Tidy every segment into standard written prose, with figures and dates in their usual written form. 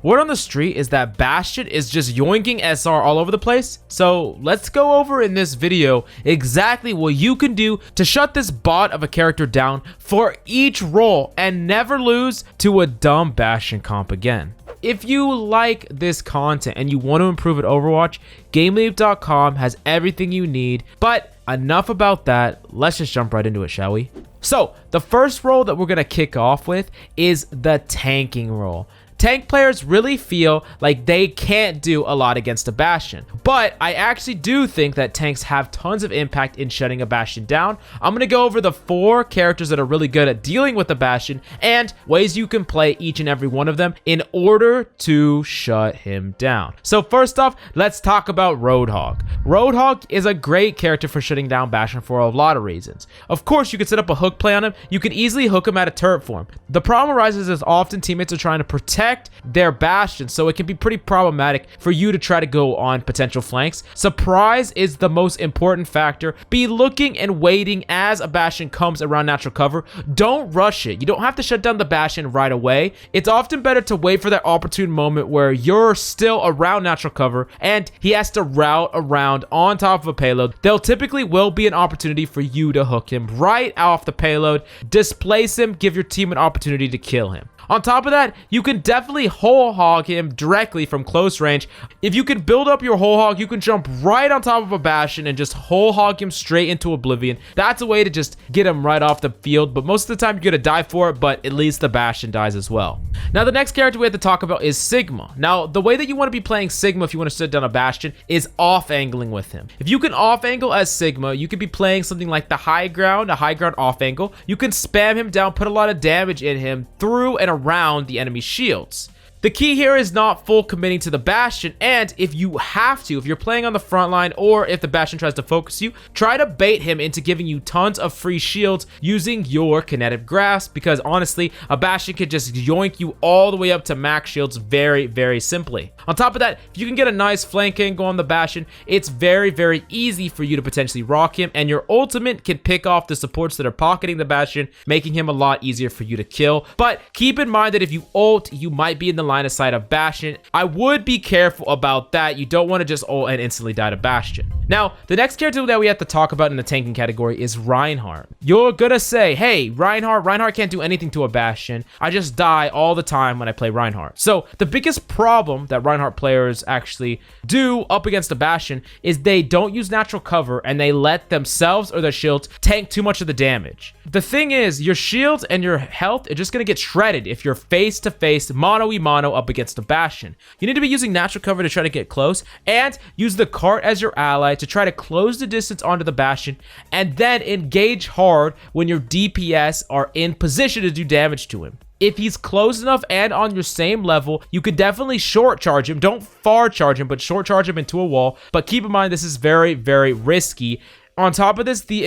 Word on the street is that Bastion is just yoinking SR all over the place. So let's go over in this video exactly what you can do to shut this bot of a character down for each role and never lose to a dumb Bastion comp again. If you like this content and you want to improve at Overwatch, GameLeap.com has everything you need. But enough about that, let's just jump right into it, shall we? So the first role that we're going to kick off with is the tanking role. Tank players really feel like they can't do a lot against a Bastion, but I actually do think that tanks have tons of impact in shutting a Bastion down. I'm going to go over the 4 characters that are really good at dealing with the Bastion and ways you can play each and every one of them in order to shut him down. So first off, let's talk about Roadhog. Roadhog is a great character for shutting down Bastion for a lot of reasons. Of course, you can set up a hook play on him. You can easily hook him at a turret form. The problem arises is often teammates are trying to protect their Bastion, so it can be pretty problematic for you to try to go on potential flanks. Surprise is the most important factor. Be looking and waiting as a Bastion comes around natural cover. Don't rush it. You don't have to shut down the Bastion right away. It's often better to wait for that opportune moment where you're still around natural cover and he has to route around on top of a payload. There typically will be an opportunity for you to hook him right off the payload, displace him, give your team an opportunity to kill him. On top of that, you can definitely whole hog him directly from close range. If you can build up your whole hog, you can jump right on top of a Bastion and just whole hog him straight into oblivion. That's a way to just get him right off the field, but most of the time you're gonna die for it, but at least the Bastion dies as well. Now the next character we have to talk about is Sigma. Now the way that you want to be playing Sigma if you want to shut down a Bastion is off-angling with him. If you can off-angle as Sigma, you could be playing something like the high ground, a high ground off-angle. You can spam him down, put a lot of damage in him through and around the enemy shields. The key here is not full committing to the Bastion, and if you have to, if you're playing on the front line or if the Bastion tries to focus you, try to bait him into giving you tons of free shields using your kinetic grasp, because honestly, a Bastion could just yoink you all the way up to max shields very, very simply. On top of that, if you can get a nice flank angle on the Bastion, it's very, very easy for you to potentially rock him, and your ultimate can pick off the supports that are pocketing the Bastion, making him a lot easier for you to kill. But keep in mind that if you ult, you might be in the line of sight of Bastion. I would be careful about that. You don't want to just ult and instantly die to Bastion. Now, the next character that we have to talk about in the tanking category is Reinhardt. You're gonna say, hey, Reinhardt can't do anything to a Bastion. I just die all the time when I play Reinhardt. So the biggest problem that Reinhardt players actually do up against a Bastion is they don't use natural cover and they let themselves or their shields tank too much of the damage. The thing is, your shields and your health are just gonna get shredded if you're face to face, mano-a-mano up against a Bastion. You need to be using natural cover to try to get close and use the cart as your ally to try to close the distance onto the Bastion and then engage hard when your DPS are in position to do damage to him. If he's close enough and on your same level, you could definitely short charge him. Don't far charge him, but short charge him into a wall. But keep in mind, this is very, very risky. On top of this, the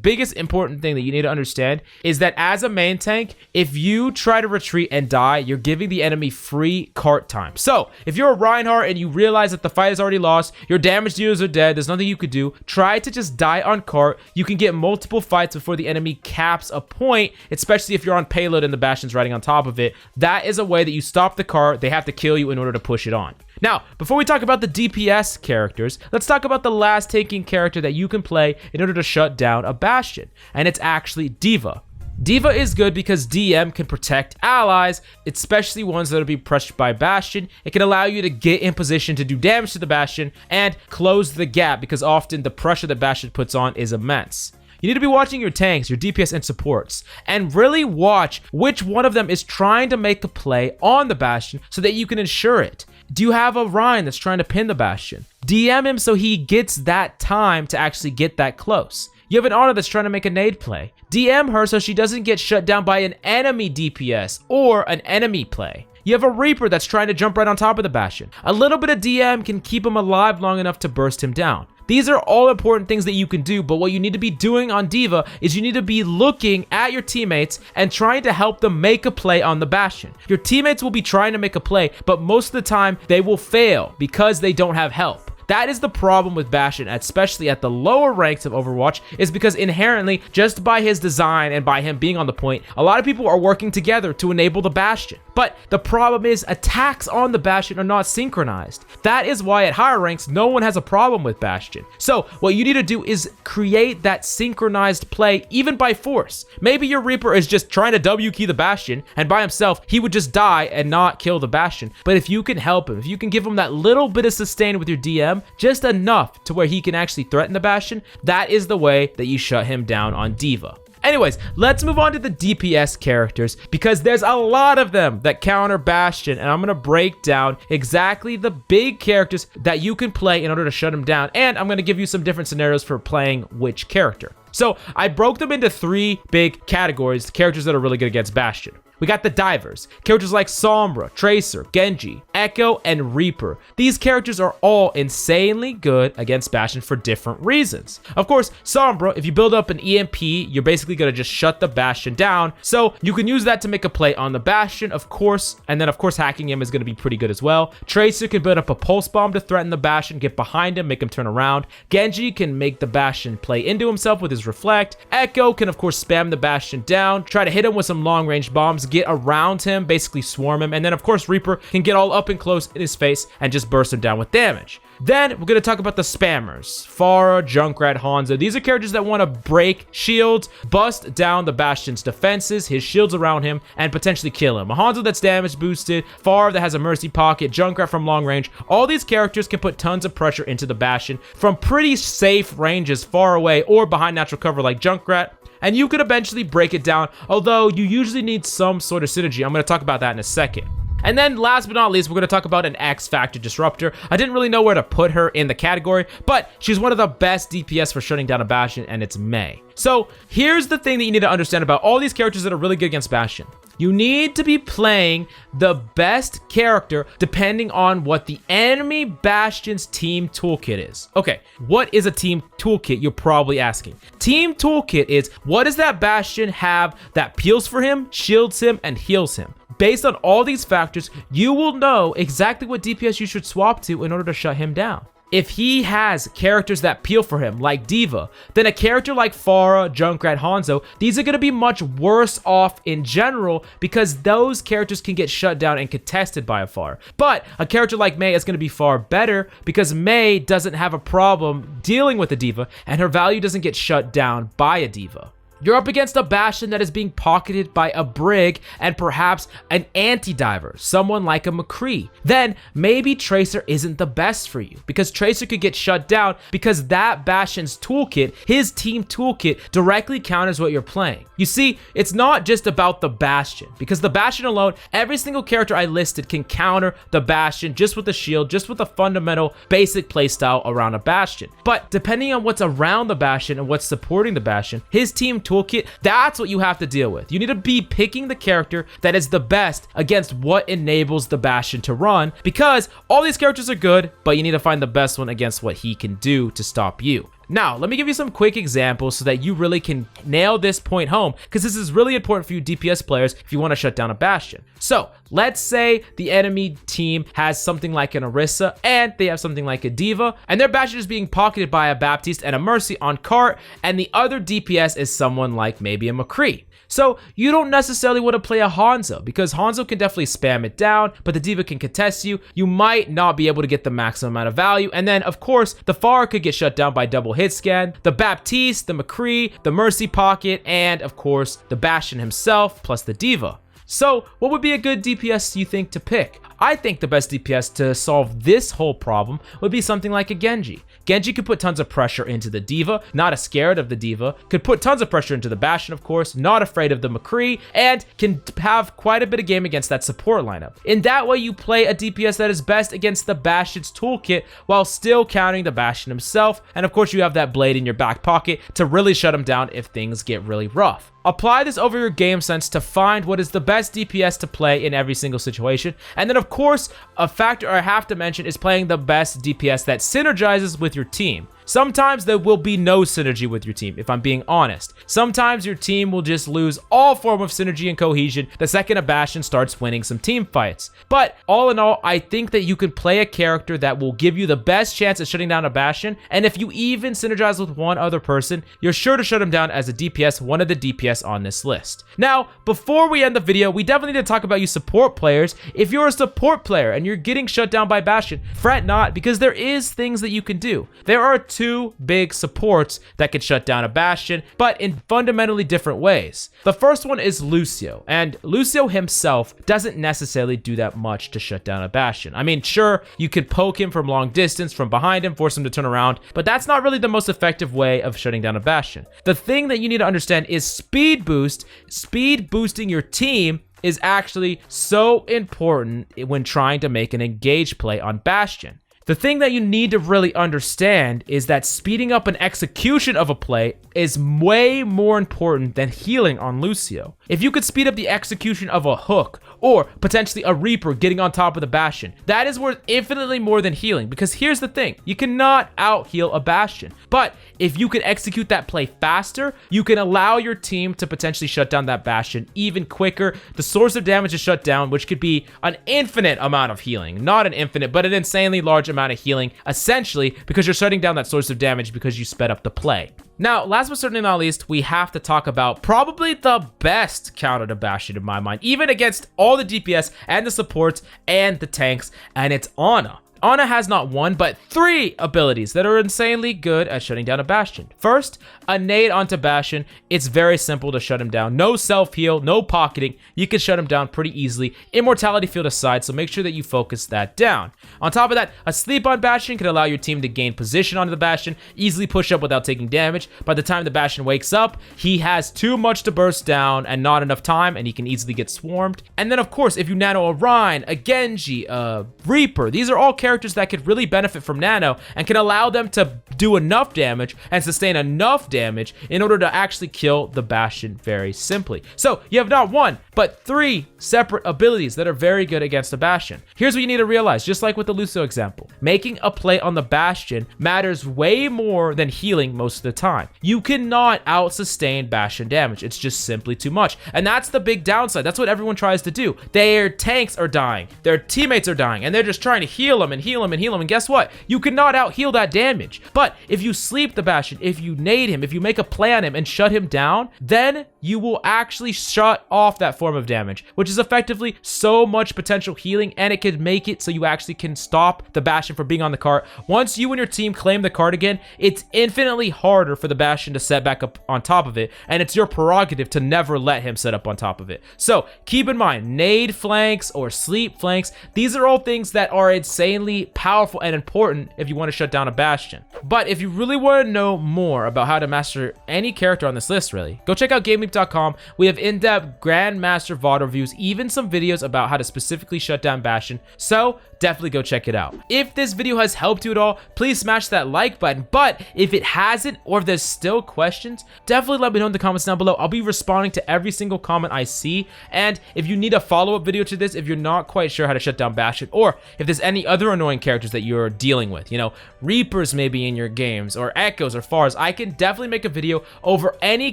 biggest important thing that you need to understand is that as a main tank, if you try to retreat and die, you're giving the enemy free cart time. So if you're a Reinhardt and you realize that the fight is already lost, your damage dealers are dead, there's nothing you could do, try to just die on cart. You can get multiple fights before the enemy caps a point, especially if you're on payload and the Bastion's riding on top of it. That is a way that you stop the cart. They have to kill you in order to push it on. Now, before we talk about the DPS characters, let's talk about the last tanking character that you can play in order to shut down a Bastion, and it's actually Deva. Deva is good because DM can protect allies, especially ones that are being pressured by Bastion. It can allow you to get in position to do damage to the Bastion and close the gap, because often the pressure that Bastion puts on is immense. You need to be watching your tanks, your DPS, and supports, and really watch which one of them is trying to make a play on the Bastion so that you can ensure it. Do you have a Ryan that's trying to pin the Bastion? DM him so he gets that time to actually get that close. You have an Ana that's trying to make a nade play. DM her so she doesn't get shut down by an enemy DPS or an enemy play. You have a Reaper that's trying to jump right on top of the Bastion. A little bit of DM can keep him alive long enough to burst him down. These are all important things that you can do, but what you need to be doing on Deva is you need to be looking at your teammates and trying to help them make a play on the Bastion. Your teammates will be trying to make a play, but most of the time they will fail because they don't have help. That is the problem with Bastion, especially at the lower ranks of Overwatch, is because inherently, just by his design and by him being on the point, a lot of people are working together to enable the Bastion. But the problem is attacks on the Bastion are not synchronized. That is why at higher ranks, no one has a problem with Bastion. So what you need to do is create that synchronized play, even by force. Maybe your Reaper is just trying to W key the Bastion, and by himself, he would just die and not kill the Bastion. But if you can help him, if you can give him that little bit of sustain with your DM, just enough to where he can actually threaten the Bastion, that is the way that you shut him down on Deva. Anyways, let's move on to the DPS characters, because there's a lot of them that counter Bastion, and I'm going to break down exactly the big characters that you can play in order to shut him down, and I'm going to give you some different scenarios for playing which character. So I broke them into 3 big categories, characters that are really good against Bastion. We got the divers, characters like Sombra, Tracer, Genji, Echo, and Reaper. These characters are all insanely good against Bastion for different reasons. Of course, Sombra, if you build up an EMP, you're basically going to just shut the Bastion down, so you can use that to make a play on the Bastion, of course, and then of course hacking him is going to be pretty good as well. Tracer can build up a pulse bomb to threaten the Bastion, get behind him, make him turn around. Genji can make the Bastion play into himself with his reflect. Echo can of course spam the Bastion down, try to hit him with some long range bombs, get around him, basically swarm him, and then of course Reaper can get all up and close in his face and just burst him down with damage. Then we're going to talk about the spammers. Pharah, Junkrat, Hanzo. These are characters that want to break shields, bust down the Bastion's defenses, his shields around him, and potentially kill him. A Hanzo that's damage boosted, Pharah that has a mercy pocket, Junkrat from long range. All these characters can put tons of pressure into the Bastion from pretty safe ranges far away or behind natural cover like Junkrat, and you could eventually break it down, although you usually need some sort of synergy. I'm going to talk about that in a second. And then last but not least, we're going to talk about an X Factor Disruptor. I didn't really know where to put her in the category, but she's one of the best DPS for shutting down a Bastion, and it's Mei. So here's the thing that you need to understand about all these characters that are really good against Bastion. You need to be playing the best character depending on what the enemy Bastion's team toolkit is. Okay, what is a team toolkit, you're probably asking? Team toolkit is, what does that Bastion have that peels for him, shields him, and heals him? Based on all these factors, you will know exactly what DPS you should swap to in order to shut him down. If he has characters that peel for him, like Deva, then a character like Pharah, Junkrat, Hanzo, these are going to be much worse off in general because those characters can get shut down and contested by a Pharah. But a character like Mei is going to be far better because Mei doesn't have a problem dealing with a Deva, and her value doesn't get shut down by a Deva. You're up against a Bastion that is being pocketed by a Brig and perhaps an anti-diver, someone like a McCree. Then maybe Tracer isn't the best for you because Tracer could get shut down because that Bastion's toolkit, his team toolkit, directly counters what you're playing. You see, it's not just about the Bastion because the Bastion alone, every single character I listed can counter the Bastion just with a shield, just with a fundamental basic playstyle around a Bastion. But depending on what's around the Bastion and what's supporting the Bastion, his team toolkit, that's what you have to deal with. You need to be picking the character that is the best against what enables the Bastion to run, because all these characters are good, but you need to find the best one against what he can do to stop you. Now, let me give you some quick examples so that you really can nail this point home, because this is really important for you DPS players if you want to shut down a Bastion. So, let's say the enemy team has something like an Orisa, and they have something like a Deva, and their Bastion is being pocketed by a Baptiste and a Mercy on cart, and the other DPS is someone like maybe a McCree. So you don't necessarily want to play a Hanzo because Hanzo can definitely spam it down, but the Deva can contest you. You might not be able to get the maximum amount of value. And then of course, the Pharah could get shut down by double hit scan, the Baptiste, the McCree, the Mercy pocket, and of course, the Bastion himself plus the Deva. So what would be a good DPS you think to pick? I think the best DPS to solve this whole problem would be something like a Genji. Genji could put tons of pressure into the Deva, not scared of the Deva, could put tons of pressure into the Bastion, of course, not afraid of the McCree, and can have quite a bit of game against that support lineup. In that way, you play a DPS that is best against the Bastion's toolkit while still countering the Bastion himself, and of course you have that blade in your back pocket to really shut him down if things get really rough. Apply this over your game sense to find what is the best DPS to play in every single situation. And then of course, a factor I have to mention is playing the best DPS that synergizes with your team. Sometimes there will be no synergy with your team, if I'm being honest. Sometimes your team will just lose all form of synergy and cohesion the second a Bastion starts winning some team fights. But all in all, I think that you can play a character that will give you the best chance at shutting down a Bastion, and if you even synergize with one other person, you're sure to shut him down as a DPS, one of the DPS on this list. Now, before we end the video, we definitely need to talk about you support players. If you're a support player and you're getting shut down by Bastion, fret not, because there is things that you can do. There are two big supports that can shut down a Bastion, but in fundamentally different ways. The first one is Lucio, and Lucio himself doesn't necessarily do that much to shut down a Bastion. I mean, sure, you could poke him from long distance, from behind him, force him to turn around, but that's not really the most effective way of shutting down a Bastion. The thing that you need to understand is speed boost. Speed boosting your team is actually so important when trying to make an engage play on Bastion. The thing that you need to really understand is that speeding up an execution of a play is way more important than healing on Lucio. If you could speed up the execution of a hook, or potentially a Reaper getting on top of the Bastion, that is worth infinitely more than healing, because here's the thing, you cannot out-heal a Bastion. But if you can execute that play faster, you can allow your team to potentially shut down that Bastion even quicker. The source of damage is shut down, which could be an infinite amount of healing. Not an infinite, but an insanely large amount of healing, essentially, because you're shutting down that source of damage because you sped up the play. Now, last but certainly not least, we have to talk about probably the best counter to Bastion in my mind, even against all the DPS and the supports and the tanks, and it's Ana. Ana has not one, but 3 abilities that are insanely good at shutting down a Bastion. First, a nade onto Bastion. It's very simple to shut him down. No self-heal, no pocketing. You can shut him down pretty easily. Immortality field aside, so make sure that you focus that down. On top of that, a sleep on Bastion can allow your team to gain position onto the Bastion, easily push up without taking damage. By the time the Bastion wakes up, he has too much to burst down and not enough time, and he can easily get swarmed. And then, of course, if you nano a Rein, a Genji, a Reaper, these are all characters that could really benefit from nano and can allow them to do enough damage and sustain enough damage in order to actually kill the Bastion very simply. So you have not one, but 3 separate abilities that are very good against a Bastion. Here's what you need to realize, just like with the Lucio example. Making a play on the Bastion matters way more than healing most of the time. You cannot out-sustain Bastion damage. It's just simply too much. And that's the big downside. That's what everyone tries to do. Their tanks are dying. Their teammates are dying. And they're just trying to heal them and heal them and heal them. And guess what? You cannot out-heal that damage. But if you sleep the Bastion, if you nade him, if you make a play on him and shut him down, then you will actually shut off that form of damage, which is effectively so much potential healing, and it could make it so you actually can stop the Bastion from being on the cart. Once you and your team claim the cart again, it's infinitely harder for the Bastion to set back up on top of it, and it's your prerogative to never let him set up on top of it. So keep in mind, nade flanks or sleep flanks, these are all things that are insanely powerful and important if you want to shut down a Bastion. But if you really want to know more about how to master any character on this list, really, go check out GameLeap.com. We have in-depth Grandmaster VOD reviews, even some videos about how to specifically shut down Bastion, so definitely go check it out. If this video has helped you at all, please smash that like button, but if it hasn't, or if there's still questions, definitely let me know in the comments down below. I'll be responding to every single comment I see, and if you need a follow-up video to this, if you're not quite sure how to shut down Bastion, or if there's any other annoying characters that you're dealing with, you know, Reapers maybe in your games, or Echoes, or Fars, I can definitely make a video over any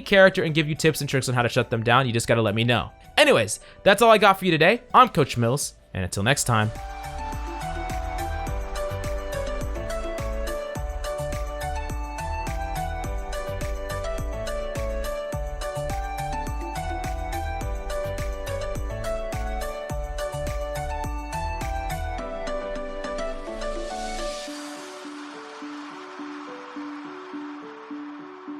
character and give you tips and tricks on how to shut them down. You just gotta let me know. Anyways, that's all I got for you today. I'm Coach Mills, and until next time,